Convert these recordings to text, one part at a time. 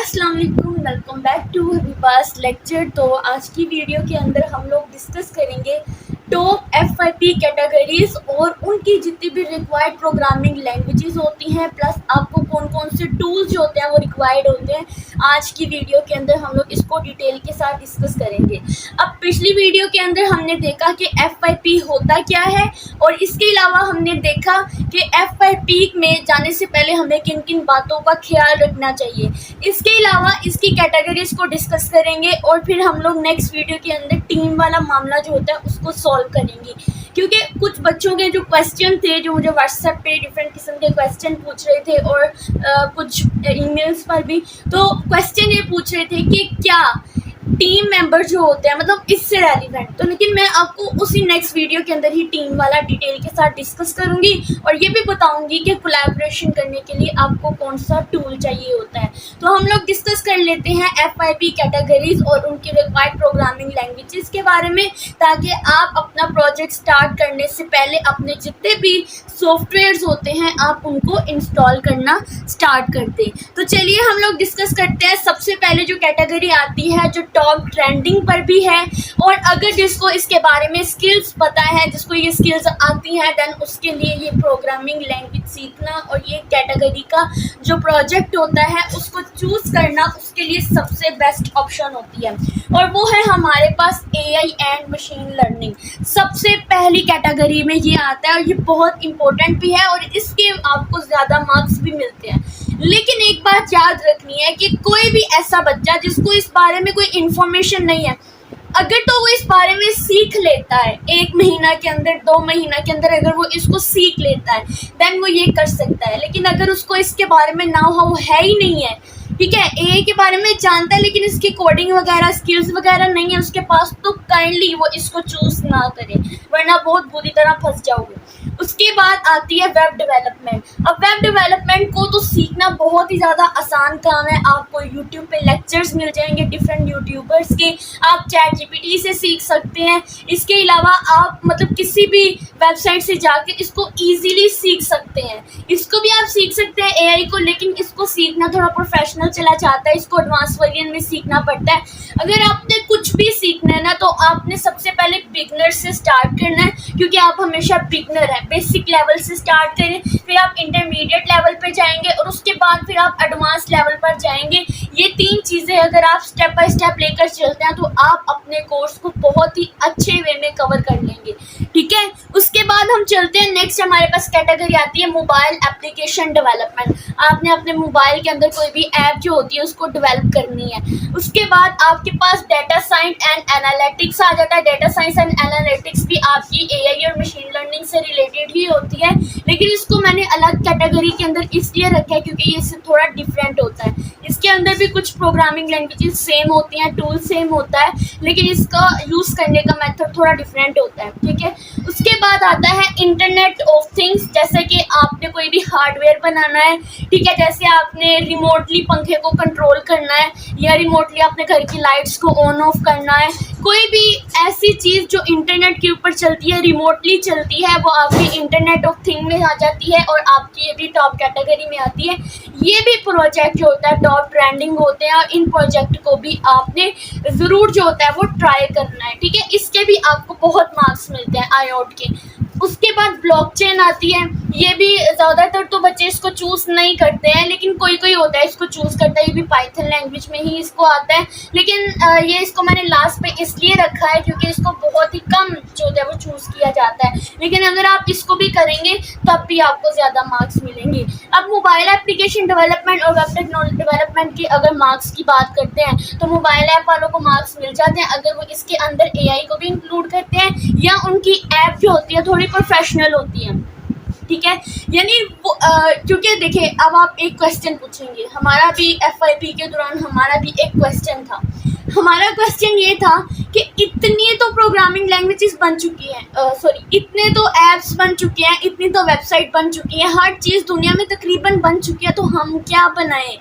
अस्सलाम वालेकुम, welcome back to हबीबास lecture. तो आज की वीडियो के अंदर हम लोग डिस्कस करेंगे टॉप FYP कैटेगरीज और उनकी जितनी भी रिक्वायर्ड प्रोग्रामिंग लैंग्वेजेस होती हैं, प्लस आपको कौन कौन से टूल्स जो होते हैं वो रिक्वायर्ड होते हैं। आज की वीडियो के अंदर हम लोग इसको डिटेल के साथ डिस्कस करेंगे। अब पिछली वीडियो के अंदर हमने देखा कि FYP होता क्या है, और इसके अलावा हमने देखा कि FYP में जाने से पहले हमें किन किन बातों का ख्याल रखना चाहिए। इसके अलावा इसकी कैटेगरीज को डिस्कस करेंगे और फिर हम लोग नेक्स्ट वीडियो के अंदर टीम वाला मामला जो होता है उसको सॉल्व करेंगे। क्योंकि कुछ बच्चों के जो क्वेश्चन थे, जो मुझे व्हाट्सएप पे डिफरेंट किस्म के क्वेश्चन पूछ रहे थे और कुछ ईमेल्स पर भी, तो क्वेश्चन ये पूछ रहे थे कि क्या टीम मेंबर जो होते हैं मतलब इससे रेलिवेंट, तो लेकिन मैं आपको उसी नेक्स्ट वीडियो के अंदर ही टीम वाला डिटेल के साथ डिस्कस करूंगी और ये भी बताऊंगी कि कोलैबोरेशन करने के लिए आपको कौन सा टूल चाहिए होता है। तो हम लोग डिस्कस कर लेते हैं FYP कैटेगरीज और उनकी रिक्वायर्ड प्रोग्रामिंग लैंग्वेजेस के बारे में, ताकि आप अपना प्रोजेक्ट स्टार्ट करने से पहले अपने जितने भी सॉफ्टवेयर्स होते हैं आप उनको इंस्टॉल करना स्टार्ट कर दें। तो चलिए हम लोग डिस्कस करते हैं। सबसे पहले जो कैटेगरी आती है जो टॉप ट्रेंडिंग पर भी है, और अगर जिसको इसके बारे में स्किल्स पता है, जिसको ये स्किल्स आती हैं, देन उसके लिए ये प्रोग्रामिंग लैंग्वेज सीखना और ये कैटेगरी का जो प्रोजेक्ट होता है उसको चूज़ करना उसके लिए सबसे बेस्ट ऑप्शन होती है, और वो है हमारे पास AI एंड मशीन लर्निंग। सबसे पहली कैटेगरी में ये आता है और ये बहुत इंपॉर्टेंट भी है और इसके आपको ज़्यादा मार्क्स भी मिलते हैं। लेकिन एक बात याद रखनी है कि कोई भी ऐसा बच्चा जिसको इस बारे में कोई इन्फॉर्मेशन नहीं है, अगर तो वो इस बारे में सीख लेता है 1 महीना के अंदर, 2 महीना के अंदर अगर वो इसको सीख लेता है देन वो ये कर सकता है। लेकिन अगर उसको इसके बारे में ना हो है ही नहीं है, ठीक है, AI के बारे में जानता है लेकिन इसकी कोडिंग वगैरह स्किल्स वगैरह नहीं है उसके पास, तो काइंडली वो इसको चूज़ ना करें, वरना बहुत बुरी तरह फंस जाओगे। उसके बाद आती है वेब डेवलपमेंट। अब वेब डेवलपमेंट को तो सीखना बहुत ही ज़्यादा आसान काम है। आपको यूट्यूब पे लेक्चर्स मिल जाएंगे डिफरेंट यूट्यूबर्स के, आप ChatGPT से सीख सकते हैं। इसके अलावा आप मतलब किसी भी वेबसाइट से जाके इसको ईजीली सीख सकते हैं। इसको भी आप सीख सकते हैं AI को, लेकिन इसको सीखना थोड़ा प्रोफेशनल चला जाता है, इसको एडवांस वर्जन में सीखना पड़ता है। अगर आपने कुछ भी सीखना है ना, तो आपने सबसे पहले बिगनर से स्टार्ट करना है, क्योंकि आप हमेशा बिगनर है। बेसिक लेवल से स्टार्ट करें, फिर आप इंटरमीडिएट लेवल पे जाएंगे और उसके बाद फिर आप एडवांस लेवल पर जाएंगे। ये 3 चीज़ें अगर आप स्टेप बाय स्टेप लेकर चलते हैं तो आप अपने कोर्स को बहुत ही अच्छे वे में कवर कर लेंगे, ठीक है। उसके बाद हम चलते हैं नेक्स्ट, हमारे पास कैटेगरी आती है मोबाइल एप्लीकेशन डेवलपमेंट। आपने अपने मोबाइल के अंदर कोई भी ऐप जो होती है उसको डेवलप करनी है। उसके बाद आपके पास डेटा साइंस एंड एनालिटिक्स आ जाता है। डेटा साइंस एंड एनालिटिक्स भी आपकी AI और मशीन लर्निंग से रिलेटेड ही होती है, लेकिन इसको मैंने अलग कैटेगरी के अंदर इसलिए रखा है क्योंकि ये इससे थोड़ा डिफरेंट होता है। इसके अंदर भी कुछ प्रोग्रामिंग लैंग्वेजेस सेम होती हैं, टूल सेम होता है, लेकिन इसका यूज़ करने का मेथड थोड़ा डिफरेंट होता है, ठीक है। उसके बाद आता है इंटरनेट ऑफ थिंग्स। जैसे कि आपने कोई भी हार्डवेयर बनाना है, ठीक है, जैसे आपने रिमोटली पंखे को कंट्रोल करना है या रिमोटली अपने घर की लाइट्स को ऑन ऑफ करना है, कोई भी ऐसी चीज़ जो इंटरनेट के ऊपर चलती है, रिमोटली चलती है, वो आपकी इंटरनेट ऑफ थिंग में आ जाती है और आपकी ये भी टॉप कैटेगरी में आती है। ये भी प्रोजेक्ट जो होता है टॉप ट्रेंडिंग होते हैं और इन प्रोजेक्ट को भी आपने ज़रूर जो होता है वो ट्राई करना है, ठीक है। इसके भी आपको बहुत मार्क्स मिलते हैं IOT के। उसके बाद ब्लॉकचेन आती है। ये भी ज़्यादातर तो बच्चे इसको चूज़ नहीं करते हैं, लेकिन कोई कोई होता है इसको चूज़ करता है। ये भी पाइथन लैंग्वेज में ही इसको आता है, लेकिन ये इसको मैंने लास्ट पे इसलिए रखा है क्योंकि इसको बहुत ही कम जो होता है वो चूज़ किया जाता है। लेकिन अगर आप इसको भी करेंगे तब भी आपको ज़्यादा मार्क्स मिलेंगे। अब मोबाइल एप्लीकेशन डेवलपमेंट और वेब टेक्नोलॉजी डेवलपमेंट की अगर मार्क्स की बात करते हैं तो मोबाइल ऐप वालों को मार्क्स मिल जाते हैं अगर वो इसके अंदर AI को भी इंक्लूड करते हैं या उनकी ऐप जो होती है थोड़ी प्रोफेशनल होती है, ठीक है। यानी वो क्योंकि देखिए अब आप एक क्वेश्चन पूछेंगे, हमारा भी FYP के दौरान हमारा भी एक क्वेश्चन था। हमारा क्वेश्चन ये था कि इतनी तो प्रोग्रामिंग लैंग्वेजेस बन चुकी हैं, इतने तो ऐप्स बन चुके हैं, इतनी तो वेबसाइट बन चुकी है, हर चीज़ दुनिया में तकरीबन बन चुकी है, तो हम क्या बनाएं।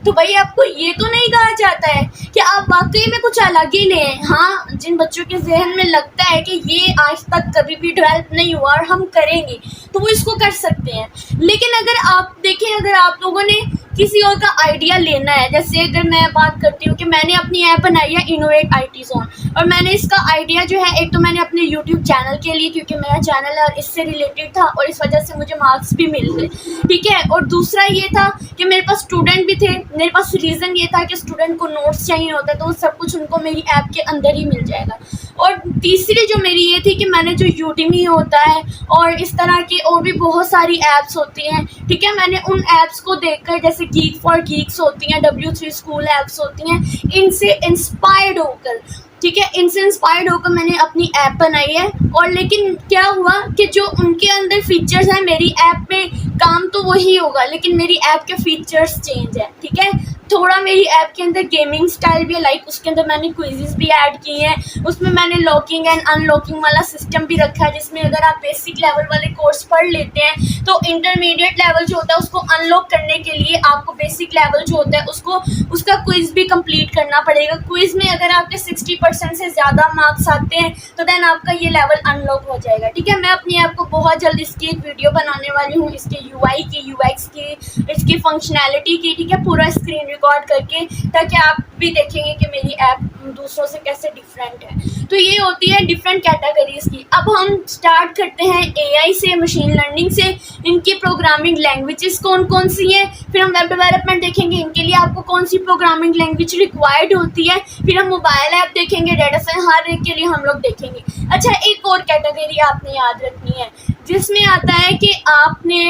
तो भाई आपको ये तो नहीं कहा जाता है कि आप वाकई में कुछ अलग ही लें। हाँ, जिन बच्चों के जहन में लगता है कि ये आज तक कभी भी डेवलप नहीं हुआ और हम करेंगे, तो वो इसको कर सकते हैं। लेकिन अगर आप देखें, अगर आप लोगों ने किसी और का आइडिया लेना है। जैसे अगर मैं बात करती हूँ कि मैंने अपनी ऐप बनाई है इनोवेट IT जोन, और मैंने इसका आइडिया जो है, एक तो मैंने अपने यूट्यूब चैनल के लिए, क्योंकि मेरा चैनल है और इससे रिलेटेड था और इस वजह से मुझे मार्क्स भी मिल गए, ठीक है। और दूसरा ये था कि मेरे पास स्टूडेंट भी थे, मेरे पास रीज़न ये था कि स्टूडेंट को नोट्स चाहिए होता है, तो सब कुछ उनको मेरी ऐप के अंदर ही मिल जाएगा। और तीसरी जो मेरी ये थी कि मैंने जो यूडेमी होता है और इस तरह की और भी बहुत सारी ऐप्स होती हैं, ठीक है, मैंने उन ऐप्स को देखकर, जैसे गीक फॉर गीक्स होती हैं, W3 स्कूल ऐप्स होती हैं, इनसे इंस्पायर्ड होकर, ठीक है, इनसे इंस्पायर्ड होकर मैंने अपनी ऐप बनाई है। और लेकिन क्या हुआ कि जो उनके अंदर फीचर्स हैं, मेरी ऐप में काम तो वही होगा, लेकिन मेरी ऐप के फीचर्स चेंज है, ठीक है। थोड़ा मेरी ऐप के अंदर गेमिंग स्टाइल भी है, लाइक उसके अंदर मैंने क्विज़ेस भी ऐड किए हैं, उसमें मैंने लॉकिंग एंड अनलॉकिंग वाला सिस्टम भी रखा है, जिसमें अगर आप बेसिक लेवल वाले कोर्स पढ़ लेते हैं तो इंटरमीडिएट लेवल जो होता है उसको अनलॉक करने के लिए आपको बेसिक लेवल जो होता है उसको उसका क्विज़ भी कंप्लीट करना पड़ेगा। क्विज़ में अगर आपके 60% से ज़्यादा मार्क्स आते हैं तो देन आपका ये लेवल अनलॉक हो जाएगा, ठीक है। मैं अपनी ऐप को बहुत जल्द इसकी एक वीडियो बनाने वाली हूँ, इसके UI की, UX की, इसकी फंक्शनैलिटी की, ठीक है, पूरा स्क्रीन रिकॉर्ड करके, ताकि आप भी देखेंगे कि मेरी ऐप दूसरों से कैसे डिफरेंट है। तो ये होती है डिफरेंट कैटेगरीज की। अब हम स्टार्ट करते हैं AI से, मशीन लर्निंग से। इनकी प्रोग्रामिंग लैंग्वेजेस कौन कौन सी हैं, फिर हम वेब डेवलपमेंट देखेंगे, इनके लिए आपको कौन सी प्रोग्रामिंग लैंग्वेज रिक्वायर्ड होती है, फिर हम मोबाइल ऐप देखेंगे, डेटा साइंस, हर एक के लिए हम लोग देखेंगे। अच्छा, एक और कैटेगरी आपने याद रखनी है, जिसमें आता है कि आपने,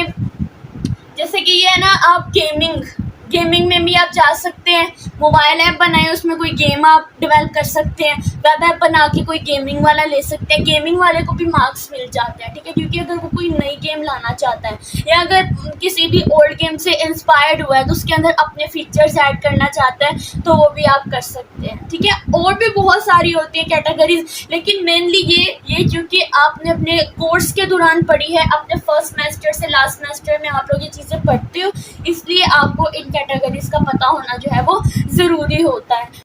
जैसे कि ये है ना, आप गेमिंग में भी आप जा सकते हैं, मोबाइल ऐप बनाए, उसमें कोई गेम आप डेवलप कर सकते हैं, वेब ऐप बना के कोई गेमिंग वाला ले सकते हैं, गेमिंग वाले को भी मार्क्स मिल जाते हैं, ठीक है, क्योंकि अगर वो कोई नई गेम लाना चाहता है या अगर किसी भी ओल्ड गेम से इंस्पायर्ड हुआ है तो उसके अंदर अपने फीचर्स ऐड करना चाहता है तो वो भी आप कर सकते हैं, ठीक है। और भी बहुत सारी होती है कैटेगरीज, लेकिन मेनली ये क्योंकि आपने अपने कोर्स के दौरान पढ़ी है, अपने फर्स्ट सेमेस्टर से लास्ट सेमेस्टर में आप लोग ये चीज़ें पढ़ते हो, इसलिए आपको इन कैटेगरीज का पता होना जो है वो ज़रूरी होता है।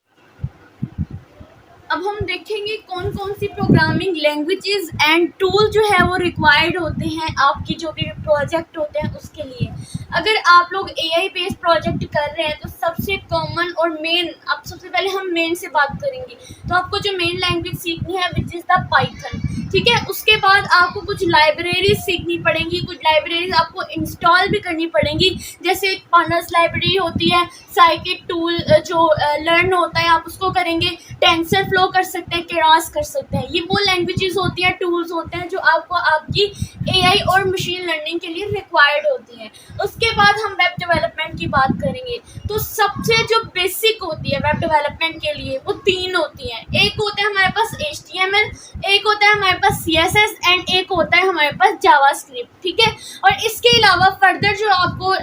अब हम देखेंगे कौन कौन सी प्रोग्रामिंग लैंग्वेजेस एंड टूल जो है वो रिक्वायर्ड होते हैं आपकी जो भी प्रोजेक्ट होते हैं उसके लिए। अगर आप लोग AI बेस्ड प्रोजेक्ट कर रहे हैं तो सबसे कॉमन और मेन, अब सबसे पहले हम मेन से बात करेंगे, तो आपको जो मेन लैंग्वेज सीखनी है विच इज़ द पाइथन, ठीक है। उसके बाद आपको कुछ लाइब्रेरीज सीखनी पड़ेंगी, कुछ लाइब्रेरीज आपको इंस्टॉल भी करनी पड़ेंगी, जैसे एक पानस लाइब्रेरी होती है, साइकिट टूल जो लर्न होता है आप उसको करेंगे, टेंसर फ्लो कर सकते हैं, केरास कर सकते हैं। ये वो लैंग्वेजेस होती हैं, टूल्स होते हैं जो आपको आपकी AI और मशीन लर्निंग के लिए रिक्वायर्ड होती हैं। उसके बाद हम वेब डेवलपमेंट की बात करेंगे, तो सबसे जो बेसिक होती है वेब डेवलपमेंट के लिए वो 3 होती हैं। एक होता है हमारे पास HTML, एक होता है हमारे पास CSS एंड एक होता है हमारे पास जावास्क्रिप्ट, ठीक है। और इसके अलावा फर्दर जो आपको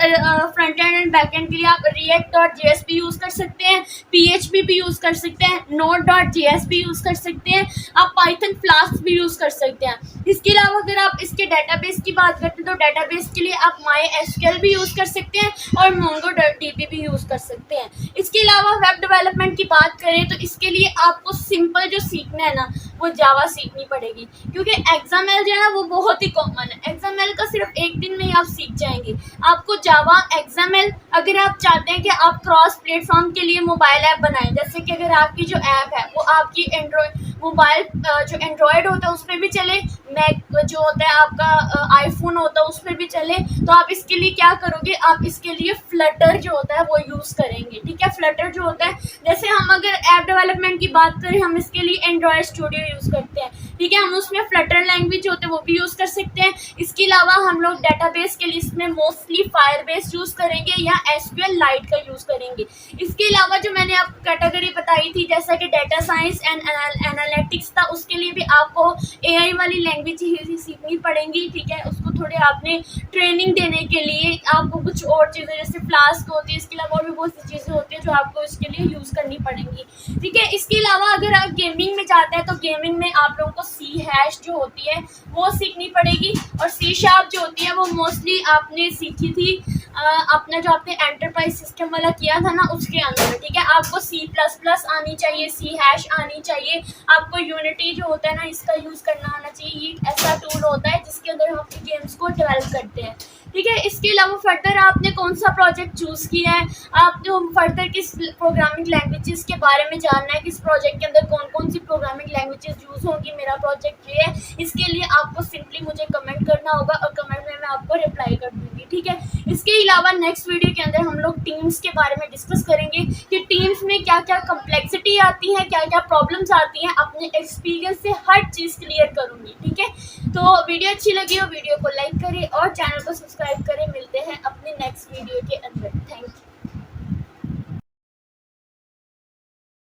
front end and back and के लिए आप React.js भी यूज़ कर सकते हैं, PHP भी यूज़ कर सकते हैं, Node.js भी यूज़ कर सकते हैं, आप Python Flask भी यूज़ कर सकते हैं। इसके अलावा अगर आप इसके डेटाबेस की बात करते हैं तो डेटाबेस के लिए आप MySQL भी यूज़ कर सकते हैं और MongoDB भी यूज़ कर सकते हैं। इसके अलावा वेब डेवलपमेंट की बात करें तो इसके लिए आपको सिंपल जो सीखना है ना वो जावा सीखनी पड़ेगी, क्योंकि XML जो है ना वो बहुत ही कॉमन है। XML का सिर्फ एक दिन में ही आप सीख जाएंगे। आपको जावा, XML, अगर आप चाहते हैं कि आप क्रॉस प्लेटफॉर्म के लिए मोबाइल ऐप बनाएं, जैसे कि अगर आपकी जो ऐप है वो आपकी एंड्रॉयड मोबाइल जो एंड्रॉयड होता है उस पर भी चले, मैक जो होता है आपका आईफोन होता है उस पर भी चले, तो आप इसके लिए क्या करोगे, आप इसके लिए फ्लटर जो होता है वो यूज़ करेंगे, ठीक है। फ्लटर जो होता है, जैसे हम अगर ऐप डेवलपमेंट की बात करें, हम इसके लिए एंड्रॉयड स्टूडियो यूज़ करते हैं, ठीक है, हम उसमें फ्लटर लैंग्वेज होते हैं वो भी यूज़ कर सकते हैं। इसके अलावा हम लोग डेटाबेस के लिए इसमें मोस्टली फायरबेस यूज़ करेंगे या SQL लाइट का यूज़ करेंगे। इसके अलावा जो मैंने आपको कैटेगरी बताई थी जैसा कि डेटा साइंस एंड एनालिटिक्स था, उसके लिए भी आपको AI वाली लैंग्वेज ही सीखनी पड़ेंगी, ठीक है। उसको थोड़े आपने ट्रेनिंग देने के लिए आपको कुछ और चीज़ें जैसे फ्लास्क होती है, इसके अलावा और भी बहुत सी चीज़ें होती हैं जो आपको इसके लिए यूज़ करनी पड़ेंगी, ठीक है। इसके अलावा अगर आप गेमिंग में जाते हैं तो गेमिंग में आप लोगों को C# जो होती है वो सीखनी पड़ेगी, और C# जो होती है वो मोस्टली आपने सीखी थी अपना जो आपने एंटरप्राइज सिस्टम वाला किया था ना उसके अंदर, ठीक है। आपको C++ आनी चाहिए, C# आनी चाहिए, आपको यूनिटी जो होता है ना इसका यूज़ करना आना चाहिए। ये ऐसा टूल होता है जिसके अंदर हम अपनी गेम्स को डेवलप करते हैं, ठीक है। इसके अलावा फर्दर आपने कौन सा प्रोजेक्ट चूज़ किया है, आपने फर्दर किस प्रोग्रामिंग लैंग्वेजेस के बारे में जानना है, किस प्रोजेक्ट के अंदर कौन कौन सी प्रोग्रामिंग लैंग्वेजेस यूज़ होंगी, मेरा प्रोजेक्ट ये है, इसके लिए आपको सिंपली मुझे कमेंट करना होगा और कमेंट में मैं आपको रिप्लाई कर दूँगी, ठीक है। इसके अलावा नेक्स्ट वीडियो के अंदर हम लोग टीम्स के बारे में डिस्कस करेंगे कि टीम्स में क्या क्या कम्प्लेक्सिटी आती है, क्या क्या प्रॉब्लम्स आती हैं, अपने एक्सपीरियंस से हर चीज़ क्लियर करूँगी, ठीक है। तो वीडियो अच्छी लगी हो वीडियो को लाइक करें और चैनल को सब्सक्राइब करें। मिलते हैं अपने नेक्स्ट वीडियो के